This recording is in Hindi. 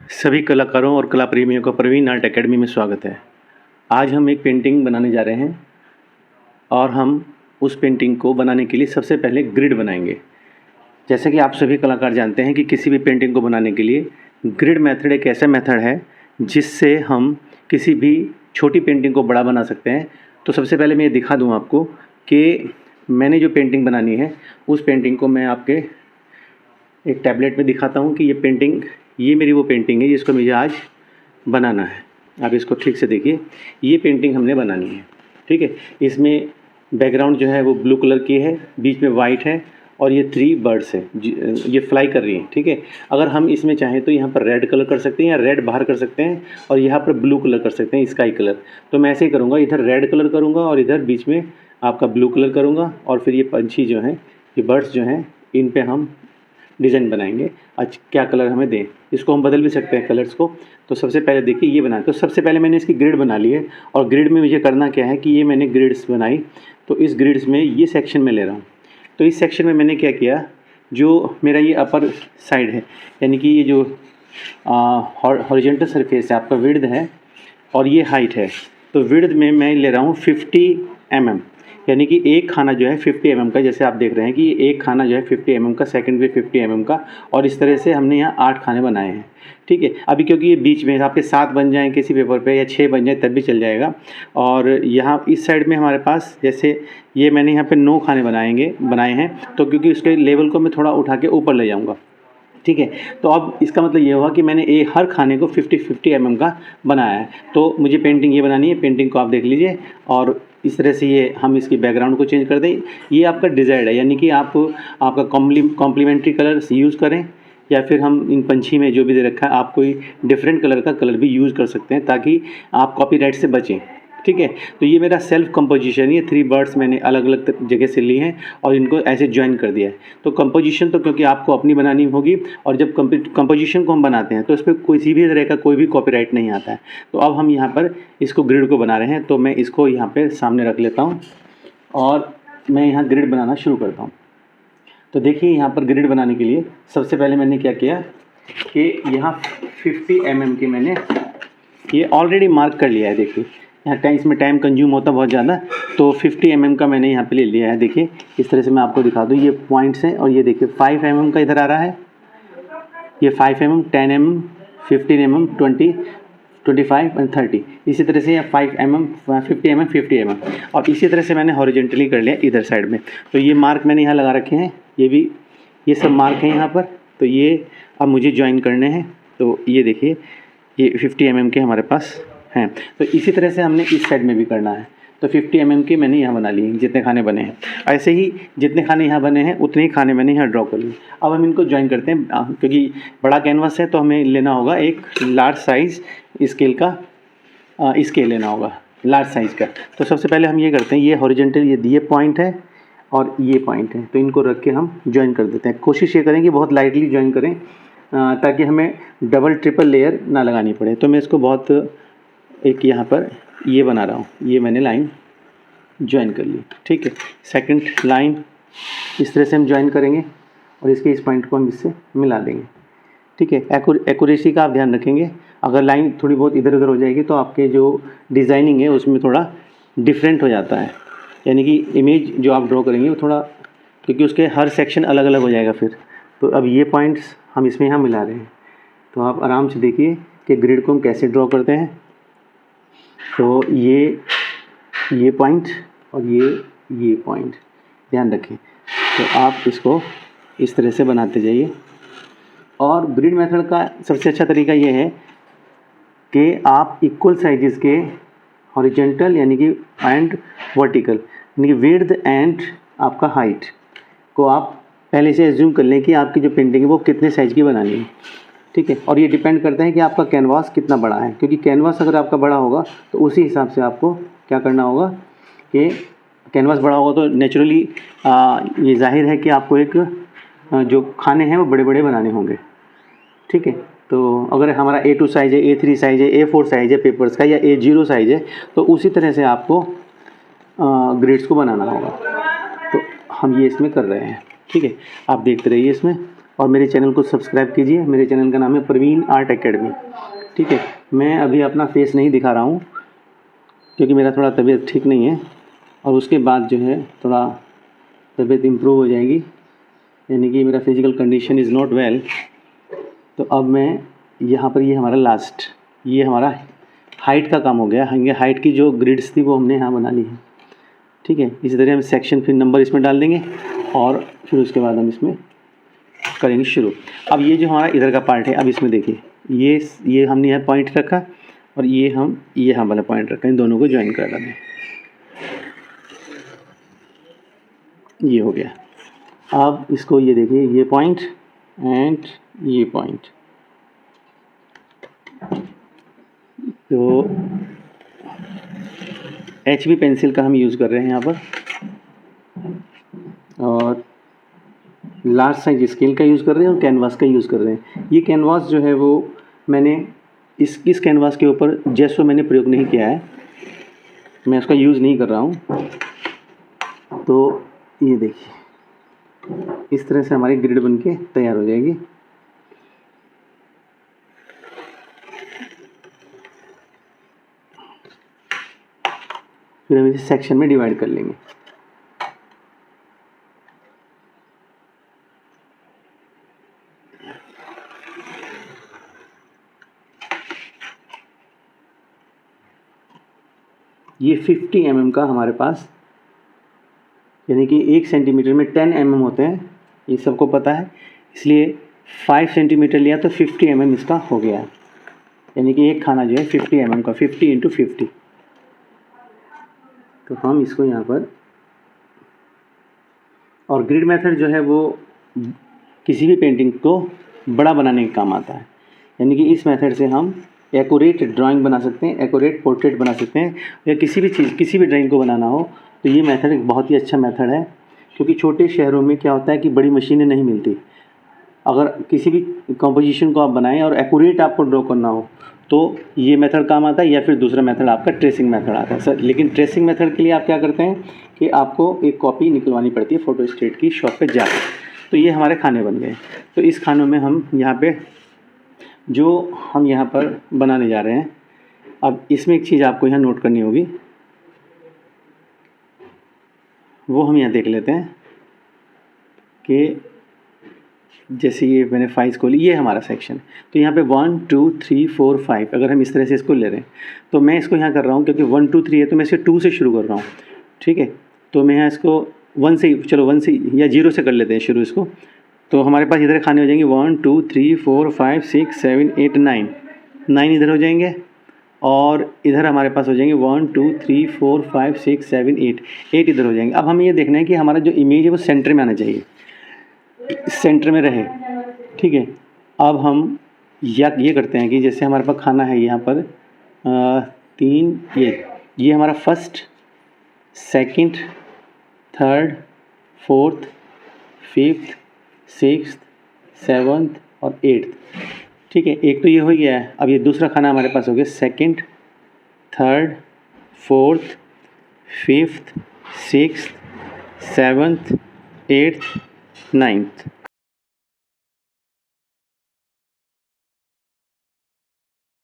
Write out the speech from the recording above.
सभी कलाकारों और कला प्रेमियों का प्रवीण आर्ट एकेडमी में स्वागत है। आज हम एक पेंटिंग बनाने जा रहे हैं और हम उस पेंटिंग को बनाने के लिए सबसे पहले ग्रिड बनाएंगे। जैसे कि आप सभी कलाकार जानते हैं कि किसी भी पेंटिंग को बनाने के लिए ग्रिड मेथड एक ऐसा मेथड है जिससे हम किसी भी छोटी पेंटिंग को बड़ा बना सकते हैं। तो सबसे पहले मैं ये दिखा दूँ आपको कि मैंने जो पेंटिंग बनानी है उस पेंटिंग को मैं आपके एक टैबलेट में दिखाता हूँ कि ये मेरी वो पेंटिंग है जिसको मुझे आज बनाना है। आप इसको ठीक से देखिए, ये पेंटिंग हमने बनानी है, ठीक है। इसमें बैकग्राउंड जो है वो ब्लू कलर की है, बीच में वाइट है और ये 3 बर्ड्स है, ये फ्लाई कर रही हैं, ठीक है। अगर हम इसमें चाहें तो यहाँ पर रेड कलर कर सकते हैं या रेड बाहर कर सकते हैं और यहाँ पर ब्लू कलर कर सकते हैं, स्काई कलर। तो मैं ऐसे ही करूँगा, इधर रेड कलर करूँगा और इधर बीच में आपका ब्लू कलर करूँगा और फिर ये पंछी जो हैं, ये बर्ड्स जो हैं, इन पर हम डिज़ाइन बनाएंगे। आज क्या कलर हमें दें, इसको हम बदल भी सकते हैं कलर्स को। तो सबसे पहले देखिए ये बना, तो सबसे पहले मैंने इसकी ग्रिड बना ली है और ग्रिड में मुझे करना क्या है कि ये मैंने ग्रिड्स बनाई, तो इस ग्रिड्स में ये सेक्शन में ले रहा हूँ। तो इस सेक्शन में मैंने क्या किया, जो मेरा ये अपर साइड है यानी कि ये जो हॉरिजॉन्टल सरफेस है आपका विड्थ है और ये हाइट है, तो विड्थ में मैं ले रहा हूँ 50 mm, यानी कि एक खाना जो है 50 mm का। जैसे आप देख रहे हैं कि एक खाना जो है 50 mm का, सेकंड भी 50 mm का, और इस तरह से हमने यहाँ 8 खाने बनाए हैं, ठीक है। अभी क्योंकि ये बीच में आपके 7 बन जाएँ किसी पेपर पे या 6 बन जाए तब भी चल जाएगा। और यहाँ इस साइड में हमारे पास जैसे ये मैंने यहाँ पे 9 खाने बनाए हैं, तो क्योंकि उसके लेवल को मैं थोड़ा उठा के ऊपर ले जाऊँगा, ठीक है। तो अब इसका मतलब ये हुआ कि मैंने हर खाने को 50 mm का बनाया है। तो मुझे पेंटिंग ये बनानी है, पेंटिंग को आप देख लीजिए और इस तरह से ये हम इसकी बैकग्राउंड को चेंज कर दें। ये आपका डिज़ायर्ड है, यानी कि आपका कॉम्प्लीमेंट्री कलर्स यूज़ करें या फिर हम इन पंछी में जो भी दे रखा है आप कोई डिफरेंट कलर का कलर भी यूज़ कर सकते हैं ताकि आप कॉपीराइट से बचें, ठीक है। तो ये मेरा सेल्फ कंपोजिशन, ये 3 बर्ड्स मैंने अलग अलग जगह से ली हैं और इनको ऐसे ज्वाइन कर दिया है। तो कंपोजिशन तो क्योंकि आपको अपनी बनानी होगी और जब कंपोजिशन को हम बनाते हैं तो इस पर किसी भी तरह का कोई भी कॉपीराइट नहीं आता है। तो अब हम यहाँ पर इसको ग्रिड को बना रहे हैं, तो मैं इसको यहाँ पर सामने रख लेता हूँ और मैं यहाँ ग्रिड बनाना शुरू करता हूँ। तो देखिए यहाँ पर ग्रिड बनाने के लिए सबसे पहले मैंने क्या किया कि यहाँ 50 mm की मैंने ये ऑलरेडी मार्क कर लिया है। देखिए यहाँ इसमें टाइम कंज्यूम होता बहुत ज़्यादा, तो 50 mm का मैंने यहाँ पे ले लिया है। देखिए इस तरह से मैं आपको दिखा दूँ, ये पॉइंट्स हैं और ये देखिए 5 mm का इधर आ रहा है, ये 5 mm, 10 mm, 15 mm, 20, 25 और 30, इसी तरह से 5 mm, 50 mm, 50 mm, और इसी तरह से मैंने हॉरिजॉन्टली कर लिया इधर साइड में। तो ये मार्क मैंने यहाँ लगा रखे हैं, ये सब मार्क हैं यहाँ पर। तो ये अब मुझे ज्वाइन करने हैं। तो ये देखिए ये 50 mm के हमारे पास हैं। तो इसी तरह से हमने इस साइड में भी करना है। तो 50 mm के मैंने यहाँ बना लिए जितने खाने बने हैं। ऐसे ही जितने खाने यहाँ बने हैं उतने ही खाने मैंने यहाँ ड्रॉ कर लिए। अब हम इनको ज्वाइन करते हैं, क्योंकि बड़ा कैनवास है तो हमें लेना होगा एक लार्ज साइज़ स्केल का स्केल लेना होगा, लार्ज साइज़ का। तो सबसे पहले हम ये करते हैं, ये हॉरिजॉन्टल ये पॉइंट है और ये पॉइंट है, तो इनको रख के हम ज्वाइन कर देते हैं। कोशिश ये करें कि बहुत लाइटली ज्वाइन करें ताकि हमें डबल ट्रिपल लेयर ना लगानी पड़े। तो मैं इसको बहुत एक यहाँ पर ये बना रहा हूँ, ये मैंने लाइन ज्वाइन कर ली, ठीक है। सेकंड लाइन इस तरह से हम ज्वाइन करेंगे और इसके इस पॉइंट को हम इससे मिला देंगे, ठीक है। एक्यूरेसी का आप ध्यान रखेंगे, अगर लाइन थोड़ी बहुत इधर उधर हो जाएगी तो आपके जो डिज़ाइनिंग है उसमें थोड़ा डिफरेंट हो जाता है, यानी कि इमेज जो आप ड्रॉ करेंगे वो थोड़ा, क्योंकि उसके हर सेक्शन अलग अलग हो जाएगा फिर। तो अब ये पॉइंट्स हम इसमें यहाँ मिला रहे हैं। तो आप आराम से देखिए कि ग्रिड को हम कैसे ड्रॉ करते हैं। तो ये पॉइंट और ये पॉइंट ध्यान रखें। तो आप इसको इस तरह से बनाते जाइए। और ग्रिड मेथड का सबसे अच्छा तरीका ये है कि आप इक्वल साइजेस के हॉरिजॉन्टल यानी कि एंड वर्टिकल यानी कि विड्थ एंड आपका हाइट को आप पहले से एज्यूम कर लें कि आपकी जो पेंटिंग है वो कितने साइज़ की बनानी है, ठीक है। और ये डिपेंड करता है कि आपका कैनवास कितना बड़ा है, क्योंकि कैनवास अगर आपका बड़ा होगा तो उसी हिसाब से आपको क्या करना होगा कि कैनवास बड़ा होगा तो नेचुरली ये जाहिर है कि आपको एक जो खाने हैं वो बड़े बड़े बनाने होंगे, ठीक है। तो अगर हमारा A2 साइज़ है, A3 साइज़ है, A4 साइज़ है पेपर्स का या A0 साइज़ है, तो उसी तरह से आपको ग्रिड्स को बनाना होगा। तो हम ये इसमें कर रहे हैं, ठीक है। आप देखते रहिए इसमें और मेरे चैनल को सब्सक्राइब कीजिए। मेरे चैनल का नाम है प्रवीण आर्ट एकेडमी। ठीक है, मैं अभी अपना फेस नहीं दिखा रहा हूँ क्योंकि मेरा थोड़ा तबीयत ठीक नहीं है, और उसके बाद जो है थोड़ा तबीयत इम्प्रूव हो जाएगी, यानी कि मेरा physical condition is not well. तो अब मैं यहाँ पर, ये हमारा लास्ट, ये हमारा हाइट का काम हो गया। ये हाइट की जो ग्रिड्स थी वो हमने यहाँ बना ली है। ठीक है, इसी तरह हम सेक्शन फिर नंबर इसमें डाल देंगे और फिर उसके बाद हम इसमें करेंगे शुरू। अब ये जो हमारा इधर का पार्ट है, अब इसमें देखिए, ये हमने यहाँ पॉइंट रखा और ये हम यहाँ वाला पॉइंट रखा, इन दोनों को ज्वाइन कर देंगे। ये हो गया। अब इसको ये देखिए, ये पॉइंट एंड ये पॉइंट, तो HB पेंसिल का हम यूज़ कर रहे हैं यहाँ पर, और लार्ज साइज स्केल का यूज़ कर रहे हैं और कैनवास का यूज़ कर रहे हैं। ये कैनवास जो है वो मैंने इस कैनवास के ऊपर जेसो मैंने प्रयोग नहीं किया है, मैं उसका यूज़ नहीं कर रहा हूँ। तो ये देखिए, इस तरह से हमारी ग्रिड बनके तैयार हो जाएगी। फिर हम इसे सेक्शन में डिवाइड कर लेंगे। ये 50 mm का हमारे पास, यानी कि 1 सेंटीमीटर में 10 mm होते हैं, ये सबको पता है, इसलिए 5 सेंटीमीटर लिया तो 50 mm इसका हो गया, यानी कि एक खाना जो है 50 mm का, 50 × 50। तो हम इसको यहाँ पर, और ग्रिड मेथड जो है वो किसी भी पेंटिंग को बड़ा बनाने का काम आता है, यानी कि इस मेथड से हम एक्यूरेट ड्राइंग बना सकते हैं, एक्यूरेट पोर्ट्रेट बना सकते हैं, या किसी भी चीज़, किसी भी ड्राइंग को बनाना हो तो ये मेथड एक बहुत ही अच्छा मेथड है। क्योंकि छोटे शहरों में क्या होता है कि बड़ी मशीनें नहीं मिलती। अगर किसी भी कंपोजिशन को आप बनाएं और एक्यूरेट आपको ड्रॉ करना हो तो ये मेथड काम आता है, या फिर दूसरा मेथड आपका ट्रेसिंग मेथड आता है सर। लेकिन ट्रेसिंग मेथड के लिए आप क्या करते हैं कि आपको एक कॉपी निकलवानी पड़ती है फोटोस्टेट की शॉप पे जाकर। तो ये हमारे खाने बन गए। तो इस खानों में हम यहाँ पे जो हम यहाँ पर बनाने जा रहे हैं, अब इसमें एक चीज़ आपको यहाँ नोट करनी होगी, वो हम यहाँ देख लेते हैं कि जैसे ये मैंने फाइल्स खोली, ये हमारा सेक्शन। तो यहाँ पे 1 2 3 4 5, अगर हम इस तरह से इसको ले रहे हैं तो मैं इसको यहाँ कर रहा हूँ क्योंकि 1 2 3 है तो मैं इसे 2 से शुरू कर रहा हूँ। ठीक है, तो मैं यहाँ इसको 1 से, चलो 1 से या 0 से कर लेते हैं शुरू इसको। तो हमारे पास इधर खाने हो जाएंगे 1 2 3 4 5 6 7 8 9, 9 इधर हो जाएंगे, और इधर हमारे पास हो जाएंगे 1 2 3 4 5 6 7 8, 8 इधर हो जाएंगे। अब हमें ये देखना है कि हमारा जो इमेज है वो सेंटर में आना चाहिए, सेंटर में रहे। ठीक है, अब हम ये करते हैं कि जैसे हमारे पास खाना है यहाँ पर 3, ये हमारा first, second, third, fourth, fifth, sixth, seventh और 8th। ठीक है, एक तो ये हो गया है। अब ये दूसरा खाना हमारे पास हो गया second, third, fourth, fifth, sixth, seventh, 8th, 9th।